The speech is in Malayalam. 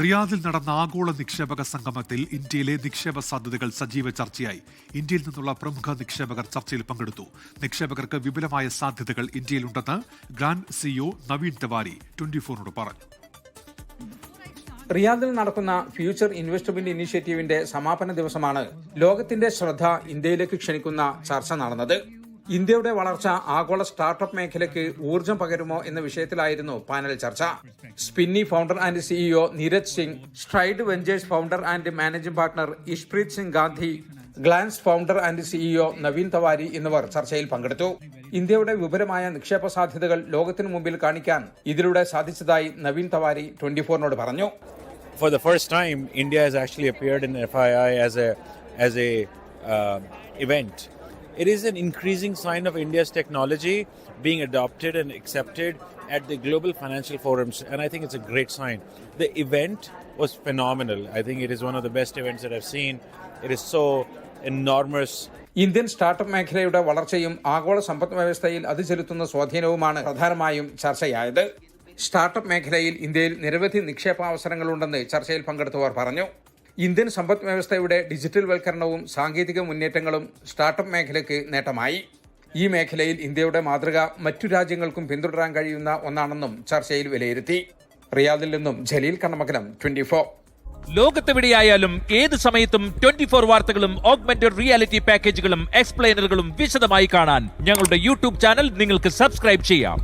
റിയാദിൽ നടന്ന ആഗോള നിക്ഷേപക സംഗമത്തിൽ ഇന്ത്യയിലെ നിക്ഷേപ സാധ്യതകൾ സജീവ ചർച്ചയായി. ഇന്ത്യയിൽ നിന്നുള്ള പ്രമുഖ നിക്ഷേപകർ ചർച്ചയിൽ പങ്കെടുത്തു. നിക്ഷേപകർക്ക് വിപുലമായ സാധ്യതകൾ ഇന്ത്യയിലുണ്ടെന്ന് ഗ്രാൻഡ് സിഇഒ നവീൻ തവാരി 24നോട് പറഞ്ഞു. റിയാദിൽ നടക്കുന്ന ഫ്യൂച്ചർ ഇൻവെസ്റ്റ്മെന്റ് ഇനീഷ്യേറ്റീവിന്റെ സമാപന ദിവസമാണ് ലോകത്തിന്റെ ശ്രദ്ധ ഇന്ത്യയിലേക്ക് ക്ഷണിക്കുന്ന ചർച്ച നടന്നത്. ഇന്ത്യയുടെ വളർച്ച ആഗോള സ്റ്റാർട്ടപ്പ് മേഖലയ്ക്ക് ഊർജ്ജം പകരുമോ എന്ന വിഷയത്തിലായിരുന്നു പാനൽ ചർച്ച. Spinny founder and CEO Neeraj Singh, Stride Ventures founder and managing partner Ishpreet Singh Gandhi, Glance founder and CEO Naveen Tewari എന്നിവർ ചർച്ചയിൽ പങ്കെടുത്തു. ഇന്ത്യയുടെ വിപുലമായ നിക്ഷേപ സാധ്യതകൾ ലോകത്തിനു മുമ്പിൽ കാണിക്കാൻ ഇതിലൂടെ സാധിച്ചതായി നവീൻ തവാരി 24നോട് പറഞ്ഞു. For the first time, India has actually appeared in FII as a event. It is an increasing sign of India's technology being adopted and accepted at the global financial forums, and I think it's a great sign. The event was phenomenal. I think it is one of the best events that I've seen. It is so enormous. Indian startup മേഖലയുടെ വളർച്ചയും ആഗോള സമ്പദ് വ്യവസ്ഥയിൽ അത് ചെലുത്തുന്ന സ്വാധീനവുമാണ് പ്രധാനമായും ചർച്ചയായത്. സ്റ്റാർട്ടപ്പ് മേഖലയിൽ ഇന്ത്യയിൽ നിരവധി നിക്ഷേപാവസരങ്ങളുണ്ടെന്ന് ചർച്ചയിൽ പങ്കെടുത്തവർ പറഞ്ഞു. ഇന്ത്യൻ സമ്പദ് വ്യവസ്ഥയുടെ ഡിജിറ്റൽ വൽക്കരണവും സാങ്കേതിക മുന്നേറ്റങ്ങളും സ്റ്റാർട്ടപ്പ് മേഖലയ്ക്ക് നേട്ടമായി. ഈ മേഖലയിൽ ഇന്ത്യയുടെ മാതൃക മറ്റു രാജ്യങ്ങൾക്കും പിന്തുടരാൻ കഴിയുന്ന ഒന്നാണെന്നും ചർച്ചയിൽ വിലയിരുത്തി. റിയാദിൽ നിന്നും ജലീൽ കണ്ണമംഗലം, 24. ലോകത്തെവിടെയായാലും ഏത് സമയത്തും 24 വാർത്തകളും ഓഗ്മെന്റഡ് റിയാലിറ്റി പാക്കേജുകളും എക്സ്പ്ലെയിനറുകളും വിശദമായി കാണാൻ ഞങ്ങളുടെ യൂട്യൂബ് ചാനൽ നിങ്ങൾക്ക് സബ്സ്ക്രൈബ് ചെയ്യാം.